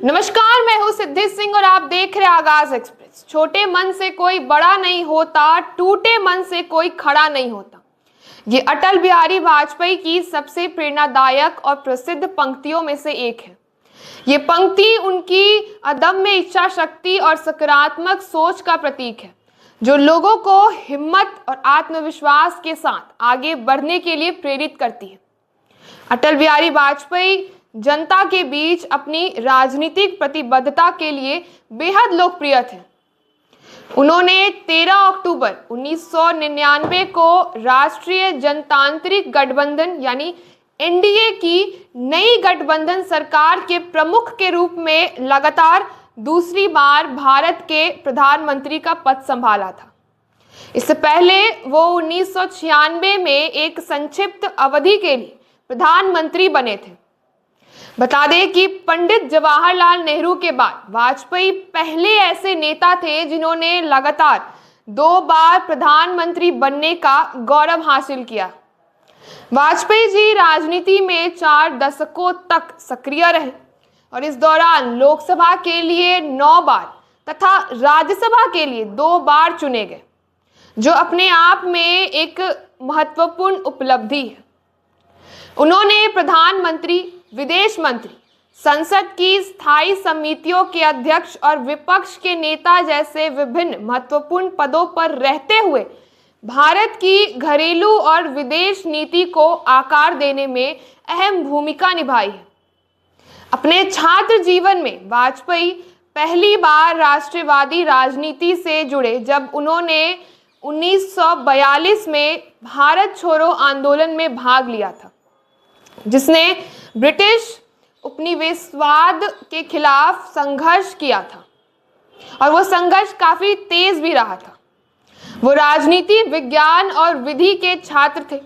नमस्कार, मैं हूं सिद्धि सिंह और आप देख रहे हैं आगाज एक्सप्रेस। छोटे मन से कोई बड़ा नहीं होता, टूटे मन से कोई खड़ा नहीं होता। ये अटल बिहारी वाजपेयी की सबसे प्रेरणादायक और प्रसिद्ध पंक्तियों में से एक है। ये पंक्ति उनकी अदम्य इच्छा शक्ति और सकारात्मक सोच का प्रतीक है, जो लोगों को हिम्मत और आत्मविश्वास के साथ आगे बढ़ने के लिए प्रेरित करती है। अटल बिहारी वाजपेयी जनता के बीच अपनी राजनीतिक प्रतिबद्धता के लिए बेहद लोकप्रिय थे। उन्होंने 13 अक्टूबर 1999 को राष्ट्रीय जनतांत्रिक गठबंधन यानी एनडीए की नई गठबंधन सरकार के प्रमुख के रूप में लगातार दूसरी बार भारत के प्रधानमंत्री का पद संभाला था। इससे पहले वो 1996 में एक संक्षिप्त अवधि के लिए प्रधानमंत्री बने थे। बता दें कि पंडित जवाहरलाल नेहरू के बाद वाजपेयी पहले ऐसे नेता थे जिन्होंने लगातार 2 बार प्रधानमंत्री बनने का गौरव हासिल किया। वाजपेयी जी राजनीति में 4 दशकों तक सक्रिय रहे और इस दौरान लोकसभा के लिए 9 बार तथा राज्यसभा के लिए 2 बार चुने गए, जो अपने आप में एक महत्वपूर्ण उपलब्धि है। उन्होंने प्रधानमंत्री, विदेश मंत्री, संसद की स्थायी समितियों के अध्यक्ष और विपक्ष के नेता जैसे विभिन्न महत्वपूर्ण पदों पर रहते हुए भारत की घरेलू और विदेश नीति को आकार देने में अहम भूमिका निभाई है। अपने छात्र जीवन में वाजपेयी पहली बार राष्ट्रवादी राजनीति से जुड़े जब उन्होंने 1942 में भारत छोड़ो आंदोलन में भाग लिया था, जिसने ब्रिटिश उपनिवेशवाद के खिलाफ संघर्ष किया था और वो संघर्ष काफी तेज भी रहा था। वो राजनीति विज्ञान और विधि के छात्र थे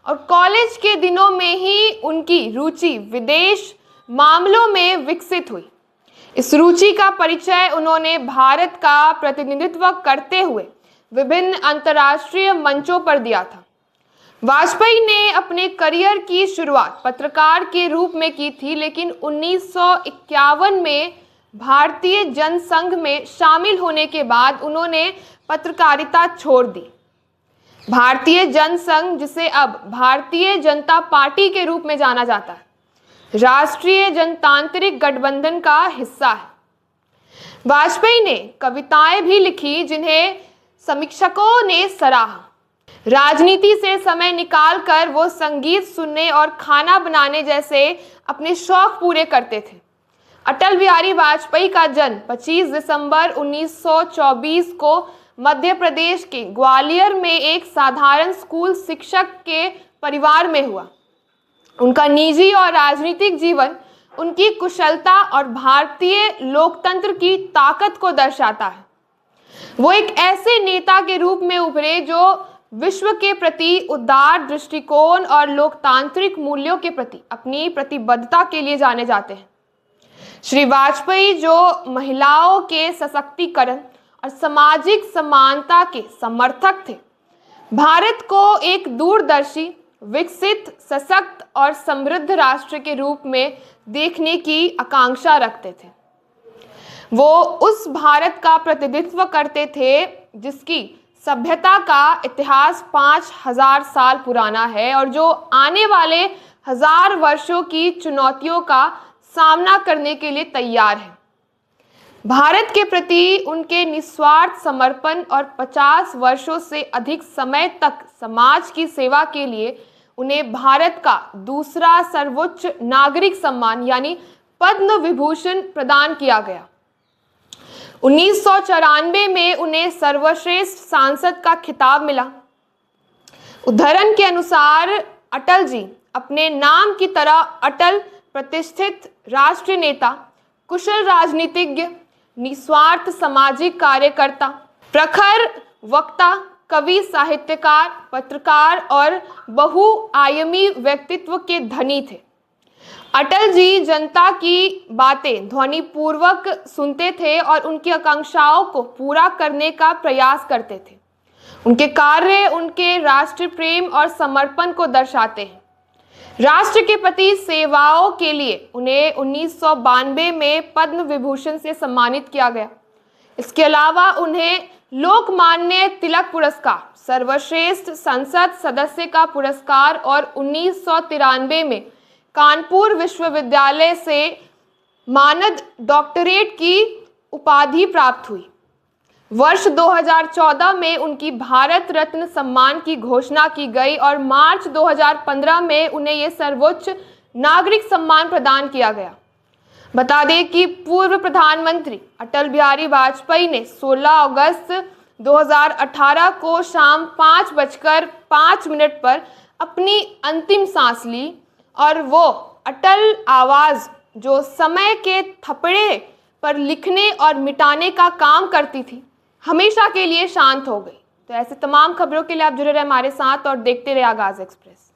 और कॉलेज के दिनों में ही उनकी रुचि विदेश मामलों में विकसित हुई। इस रुचि का परिचय उन्होंने भारत का प्रतिनिधित्व करते हुए विभिन्न अंतर्राष्ट्रीय मंचों पर दिया था। वाजपेयी ने अपने करियर की शुरुआत पत्रकार के रूप में की थी, लेकिन 1951 में भारतीय जनसंघ में शामिल होने के बाद उन्होंने पत्रकारिता छोड़ दी। भारतीय जनसंघ, जिसे अब भारतीय जनता पार्टी के रूप में जाना जाता है, राष्ट्रीय जनतांत्रिक गठबंधन का हिस्सा है। वाजपेयी ने कविताएं भी लिखी जिन्हें समीक्षकों ने सराहा। राजनीति से समय निकालकर वो संगीत सुनने और खाना बनाने जैसे अपने शौक पूरे करते थे। अटल बिहारी वाजपेयी का जन्म 25 दिसंबर 1924 को मध्य प्रदेश के ग्वालियर में एक साधारण स्कूल शिक्षक के परिवार में हुआ। उनका निजी और राजनीतिक जीवन उनकी कुशलता और भारतीय लोकतंत्र की ताकत को दर्शाता है। वो एक ऐसे नेता के रूप में उभरे जो विश्व के प्रति उदार दृष्टिकोण और लोकतांत्रिक मूल्यों के प्रति अपनी प्रतिबद्धता के लिए जाने जाते हैं। श्री वाजपेयी जो महिलाओं के सशक्तिकरण और सामाजिक समानता के समर्थक थे, भारत को एक दूरदर्शी, विकसित, सशक्त और समृद्ध राष्ट्र के रूप में देखने की आकांक्षा रखते थे। वो उस भारत का प्रतिनिधित्व करते थे जिसकी सभ्यता का इतिहास 5000 साल पुराना है और जो आने वाले 1000 वर्षों की चुनौतियों का सामना करने के लिए तैयार है। भारत के प्रति उनके निस्वार्थ समर्पण और 50 वर्षों से अधिक समय तक समाज की सेवा के लिए उन्हें भारत का दूसरा सर्वोच्च नागरिक सम्मान यानी पद्म विभूषण प्रदान किया गया। 1994 में उन्हें सर्वश्रेष्ठ सांसद का खिताब मिला। उद्धरण के अनुसार अटल जी अपने नाम की तरह अटल, प्रतिष्ठित राष्ट्रीय नेता, कुशल राजनीतिज्ञ, निस्वार्थ सामाजिक कार्यकर्ता, प्रखर वक्ता, कवि, साहित्यकार, पत्रकार और बहुआयामी व्यक्तित्व के धनी थे। अटल जी जनता की बातें ध्वनिपूर्वक सुनते थे और उनकी आकांक्षाओं को पूरा करने का प्रयास करते थे। उनके कार्य उनके राष्ट्र प्रेम और समर्पण को दर्शाते हैं। राष्ट्र के प्रति सेवाओं के लिए उन्हें 1992 में पद्म विभूषण से सम्मानित किया गया। इसके अलावा उन्हें लोकमान्य तिलक पुरस्कार, सर्वश्रेष्ठ संसद सदस्य का पुरस्कार और 1993 में कानपुर विश्वविद्यालय से मानद डॉक्टरेट की उपाधि प्राप्त हुई। वर्ष 2014 में उनकी भारत रत्न सम्मान की घोषणा की गई और मार्च 2015 में उन्हें यह सर्वोच्च नागरिक सम्मान प्रदान किया गया। बता दें कि पूर्व प्रधानमंत्री अटल बिहारी वाजपेयी ने 16 अगस्त 2018 को शाम 5:05 पर अपनी अंतिम सांस ली और वो अटल आवाज जो समय के थपड़े पर लिखने और मिटाने का काम करती थी, हमेशा के लिए शांत हो गई। तो ऐसे तमाम खबरों के लिए आप जुड़े रहे हमारे साथ और देखते रहे आगाज एक्सप्रेस।